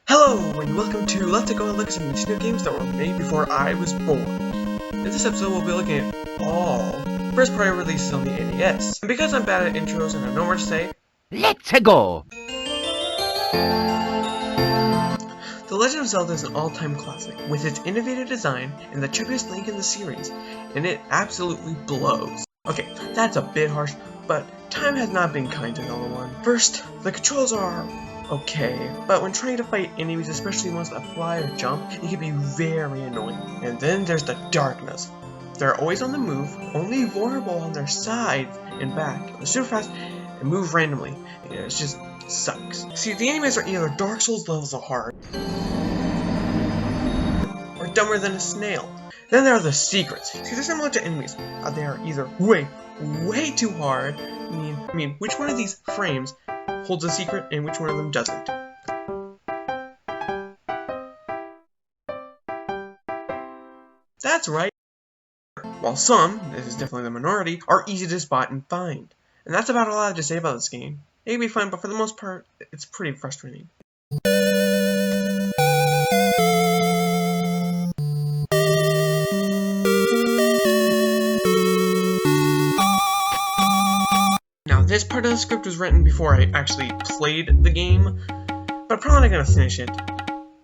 Hello, and welcome to Let's Go and Look at some Nintendo games that were made before I was born. In this episode, we'll be looking at all first-party releases on the NES. And because I'm bad at intros and I have no more to say, let's go! The Legend of Zelda is an all-time classic, with its innovative design and the checkiest link in the series, and it absolutely blows. Okay, that's a bit harsh, but time has not been kind to Zelda 1. First, the controls are okay, but when trying to fight enemies, especially ones that fly or jump, it can be very annoying. And then there's the darkness. They're always on the move, only vulnerable on their sides and back. They're super fast and move randomly. And it just sucks. See, the enemies are either Dark Souls levels of hard, or dumber than a snail. Then there are the secrets. See, they're similar to enemies. They are either way too hard. I mean, which one of these frames holds a secret and which one of them doesn't? That's right. While some, this is definitely the minority, are easy to spot and find. And that's about all I have to say about this game. It can be fun, but for the most part, it's pretty frustrating. Now, this part of the script was written before I actually played the game, but I'm probably not gonna finish it.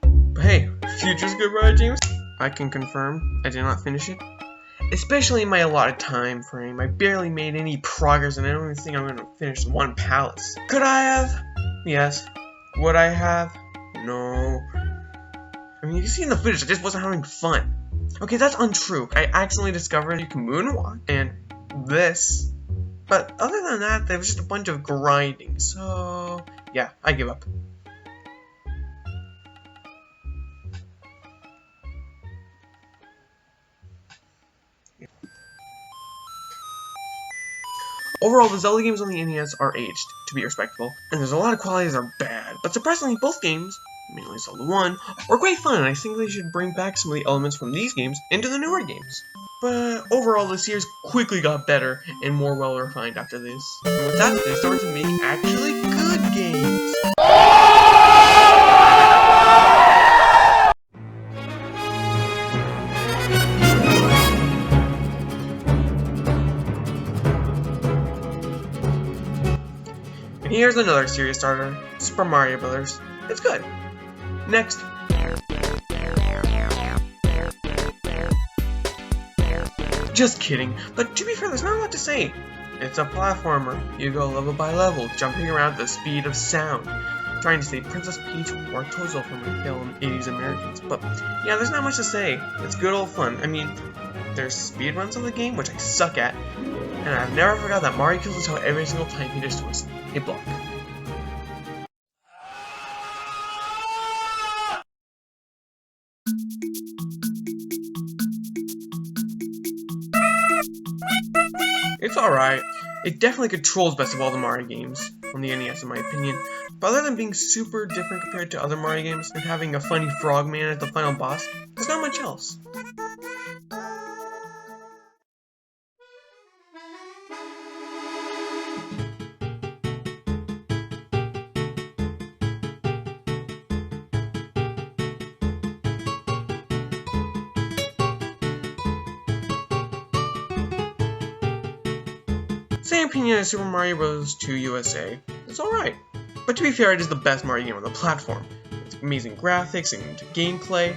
But hey, future's good, right, James? I can confirm I did not finish it. Especially in my allotted time frame, I barely made any progress, and I don't even think I'm gonna finish one palace. Could I have? Yes. Would I have? No. I mean, you can see in the footage, I just wasn't having fun. Okay, that's untrue. I accidentally discovered you can moonwalk, and this. But other than that, there was just a bunch of grinding, so yeah, I give up. Overall, the Zelda games on the NES are aged to be respectable, and there's a lot of qualities that are bad, but surprisingly, both games, mainly Zelda 1, were quite fun, and I think they should bring back some of the elements from these games into the newer games. But overall, the series quickly got better and more well-refined after this. And with that, they started to make actually good games. And here's another series starter, Super Mario Bros. It's good. Next. Just kidding, but to be fair, there's not a lot to say. It's a platformer. You go level by level, jumping around at the speed of sound, trying to save Princess Peach or Tozo from her film 80s Americans. But yeah, there's not much to say. It's good old fun. I mean, there's speedruns of the game, which I suck at, and I've never forgot that Mario kills his toe every single time he destroys a block. It's alright. It definitely controls best of all the Mario games on the NES in my opinion. But other than being super different compared to other Mario games and having a funny frogman as the final boss, there's not much else. Same opinion as Super Mario Bros. 2 USA. It's alright. But to be fair, it is the best Mario game on the platform. It's amazing graphics and gameplay,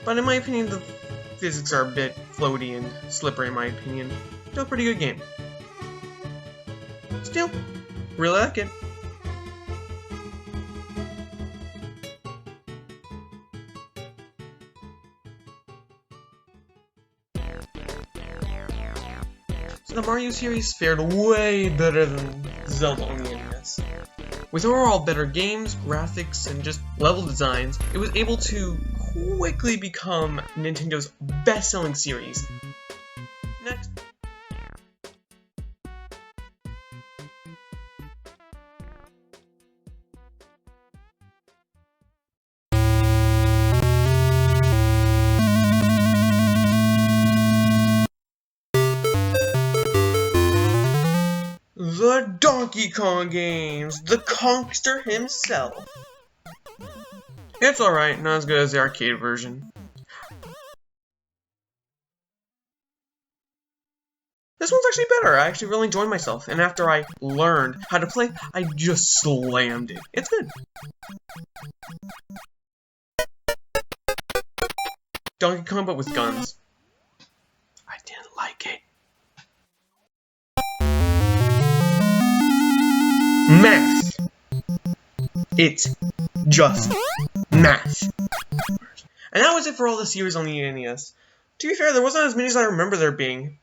but in my opinion, the physics are a bit floaty and slippery in my opinion. Still a pretty good game. Still, really like it. So the Mario series fared way better than Zelda on the NES. With overall better games, graphics, and just level designs, it was able to quickly become Nintendo's best-selling series. Next. The Donkey Kong games, the Kongster himself. It's alright, not as good as the arcade version. This one's actually better. I actually really enjoyed myself, and after I learned how to play, I just slammed it. It's good. Donkey Kong, but with guns. I didn't like it. Math. It's just math. And that was it for all the series on the NES. To be fair, there wasn't as many as I remember there being.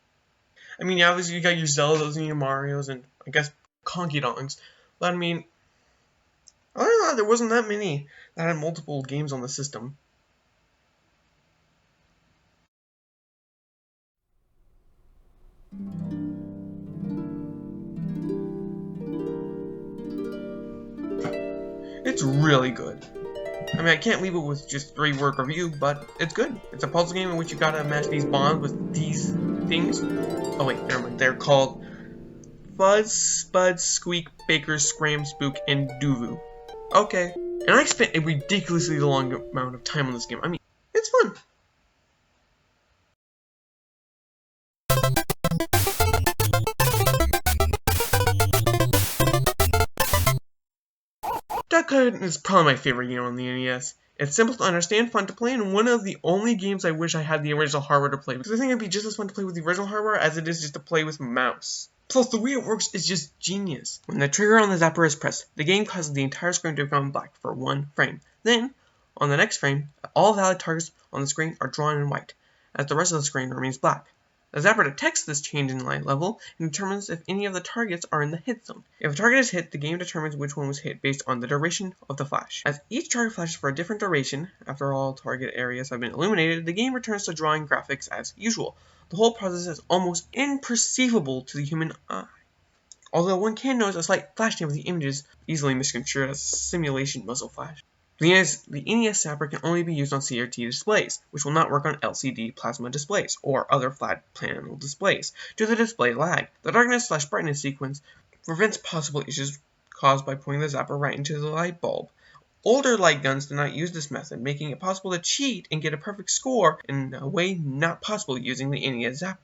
I mean, obviously you got your Zeldas and your Marios and, I guess, Conky Dongs. But I mean, I don't know, there wasn't that many that had multiple games on the system. It's really good. I mean, I can't leave it with just 3-word review, but it's good. It's a puzzle game in which you gotta match these bonds with these things. Oh wait, never mind. They're called Fuzz, Spud, Squeak, Baker, Scram, Spook, and Duvu. Okay. And I spent a ridiculously long amount of time on this game. I mean, it's fun. Duck Hunt is probably my favorite game on the NES. It's simple to understand, fun to play, and one of the only games I wish I had the original hardware to play, because I think it'd be just as fun to play with the original hardware as it is just to play with mouse. Plus, the way it works is just genius. When the trigger on the zapper is pressed, the game causes the entire screen to become black for 1 frame. Then, on the next frame, all valid targets on the screen are drawn in white, as the rest of the screen remains black. The zapper detects this change in light level and determines if any of the targets are in the hit zone. If a target is hit, the game determines which one was hit based on the duration of the flash. As each target flashes for a different duration, after all target areas have been illuminated, the game returns to drawing graphics as usual. The whole process is almost imperceivable to the human eye. Although one can notice a slight flashing of the images, easily misconstrued as simulation muzzle flash. The NES zapper can only be used on CRT displays, which will not work on LCD plasma displays or other flat panel displays due to the display lag. The darkness/brightness sequence prevents possible issues caused by pointing the zapper right into the light bulb. Older light guns do not use this method, making it possible to cheat and get a perfect score in a way not possible using the NES zapper.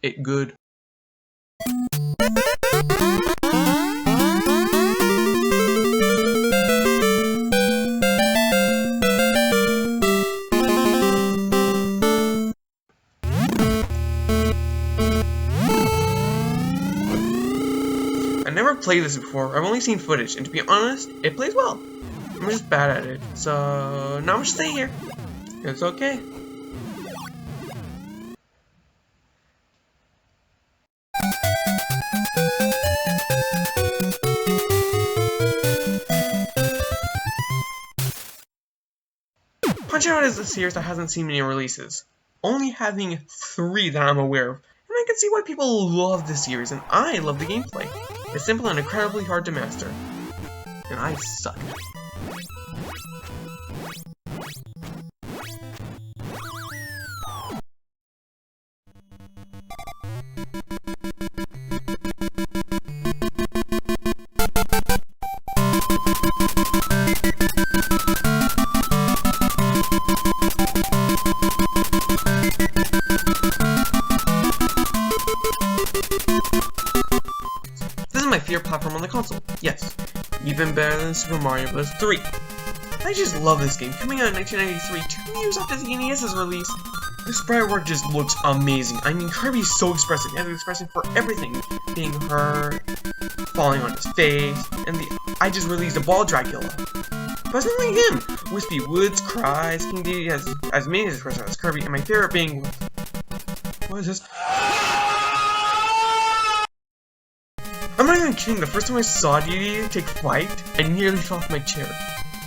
It good. I never played this before. I've only seen footage, and to be honest, it plays well. I'm just bad at it, so not much to say here. It's okay. Punch-Out is a series that hasn't seen many releases, only having 3 that I'm aware of, and I can see why people love this series, and I love the gameplay. It's simple and incredibly hard to master, and I suck. This is my favorite platform on the console. Yes, even better than Super Mario Bros. 3. I just love this game. Coming out in 1993, 2 years after the NES's release, the sprite work just looks amazing. I mean, Kirby's so expressive. He has an expression for everything. Being hurt, falling on his face, and I just released a ball Dracula. Personally, him. Wispy Woods, Cries, King Dedede has as many expressions as Kirby, and my favorite being... What is this? I'm not even kidding, the first time I saw Dedede take flight, I nearly fell off my chair.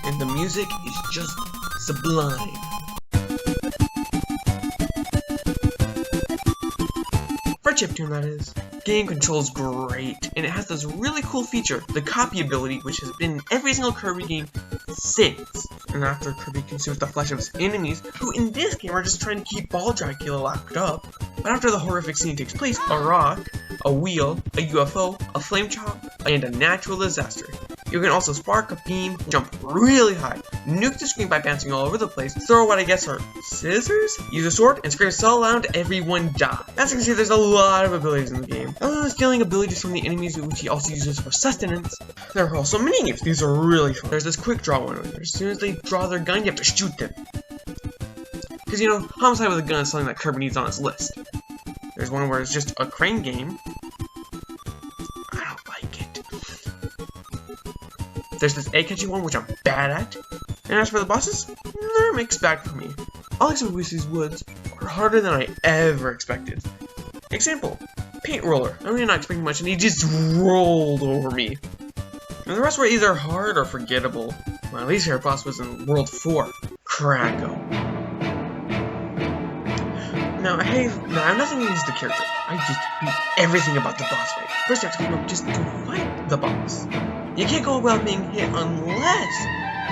And the music is just sublime. For a chiptune, that is. Game controls great, and it has this really cool feature, the copy ability, which has been in every single Kirby game since. And after Kirby consumes the flesh of his enemies, who in this game are just trying to keep Ball Dracula locked up. But after the horrific scene takes place, a rock, a wheel, a UFO, a flame chop, and a natural disaster You can also spark a beam, jump really high, nuke the screen by bouncing all over the place, throw what I guess are scissors, use a sword, and scream so loud everyone die. As you can see, there's a lot of abilities in the game. Other than stealing abilities from the enemies, which he also uses for sustenance, there are also mini-games. These are really fun. There's this quick draw one where as soon as they draw their gun, you have to shoot them. Because, you know, homicide with a gun is something that Kirby needs on his list. There's one where it's just a crane game. I don't like it. There's this egg-catching one, which I'm bad at. And as for the bosses, they're mixed bag for me. All except for these woods are harder than I ever expected. Example, paint roller. I'm really not expecting much, and he just rolled over me. And the rest were either hard or forgettable. My least favorite boss was in World 4, Krakow. Now, I have nothing against the character. I just hate everything about the boss fight. First, you have to come up just to fight the boss. You can't go without being hit unless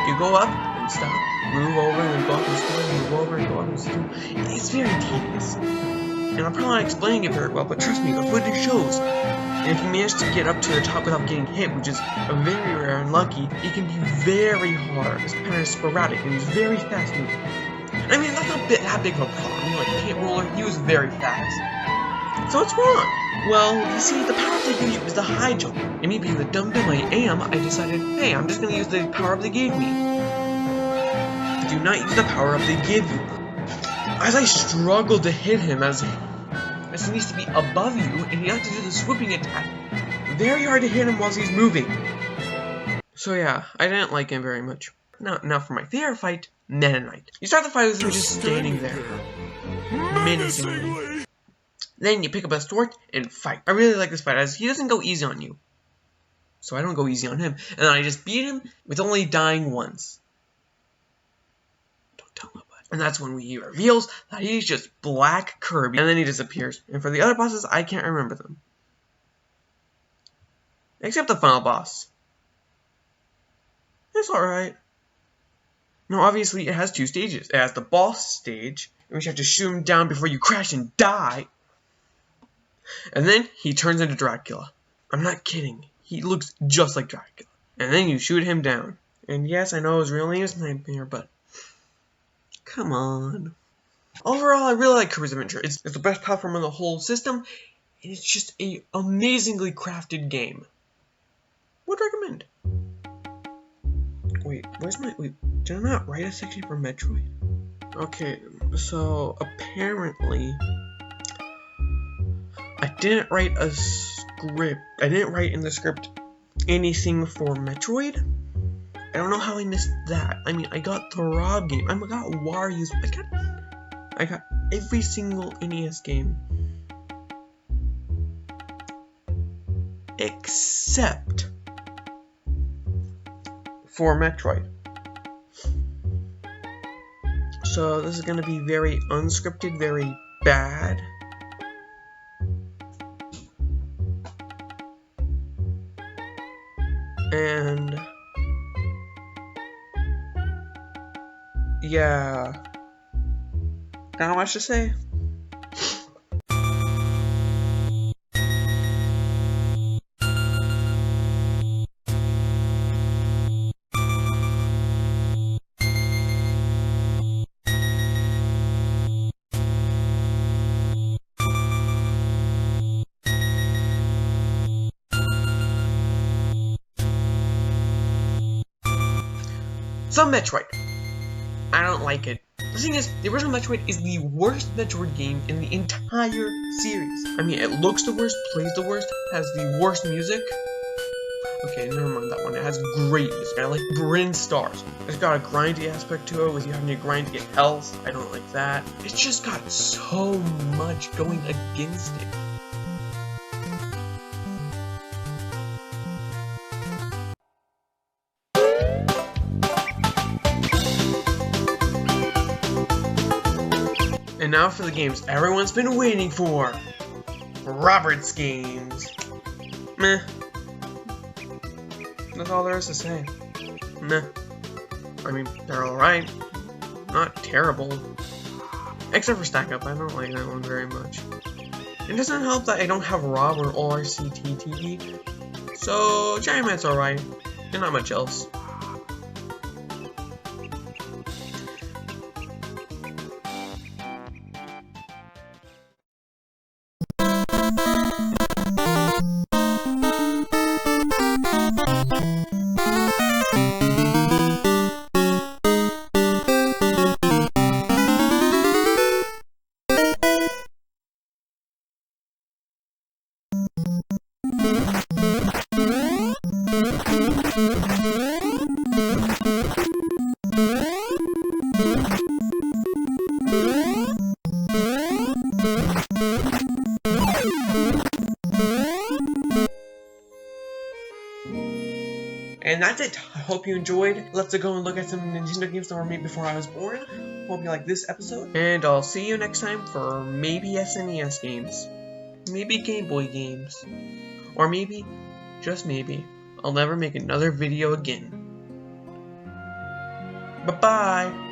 you go up and stop, move over and go up and stop, move over and go up and stop. It's very tedious. And I'm probably not explaining it very well, but trust me, the footage shows. And if you manage to get up to the top without getting hit, which is very rare and lucky, it can be very hard. It's kind of sporadic and it's very fast moving. I mean, that's not that big of a problem. I mean, like, paint roller, he was very fast. So what's wrong? Well, you see, the power up they gave you is the high jump. And me being the dumb I am, I decided, hey, I'm just gonna use the power up they gave me. Do not use the power up they give you. As I struggled to hit him, as he needs to be above you, and you have to do the swooping attack. Very hard to hit him while he's moving. So yeah, I didn't like him very much. Now for my favorite fight, Meta Knight. You start the fight with him just standing there, menacingly. Then you pick up a sword and fight. I really like this fight as he doesn't go easy on you. So I don't go easy on him. And then I just beat him with only dying once. Don't tell nobody. And that's when he reveals that he's just Black Kirby. And then he disappears. And for the other bosses, I can't remember them. Except the final boss. It's alright. Now, obviously, it has two stages. It has the boss stage, in which you have to shoot him down before you crash and die. And then he turns into Dracula. I'm not kidding. He looks just like Dracula. And then you shoot him down. And yes, I know his real name is Nightmare, but come on. Overall, I really like Kirby's Adventure. It's the best platform in the whole system, and it's just an amazingly crafted game. Would recommend. Wait, did I not write a section for Metroid? Okay, so apparently I didn't write a script. I didn't write in the script anything for Metroid. I don't know how I missed that. I mean, I got the Rob game. I got Wario's. I got every single NES game except for Metroid. So this is going to be very unscripted, very bad. And yeah, not much to say. So Metroid. I don't like it. The thing is, the original Metroid is the worst Metroid game in the entire series. I mean, it looks the worst, plays the worst, has the worst music. Okay, never mind that one. It has great music. I like Bryn Stars. It's got a grindy aspect to it with you having to grind to get health. I don't like that. It's just got so much going against it. And now for the games everyone's been waiting for. Robert's games. Meh. That's all there is to say. Meh. I mean, they're alright. Not terrible. Except for Stack Up, I don't like that one very much. It doesn't help that I don't have Rob or ORCT TV. So, Giant Man's alright. and not much else. And that's it. I hope you enjoyed. Let's go and look at some Nintendo games that were made before I was born. Hope you like this episode. And I'll see you next time for maybe SNES games. Maybe Game Boy games. Or maybe, just maybe, I'll never make another video again. Bye-bye!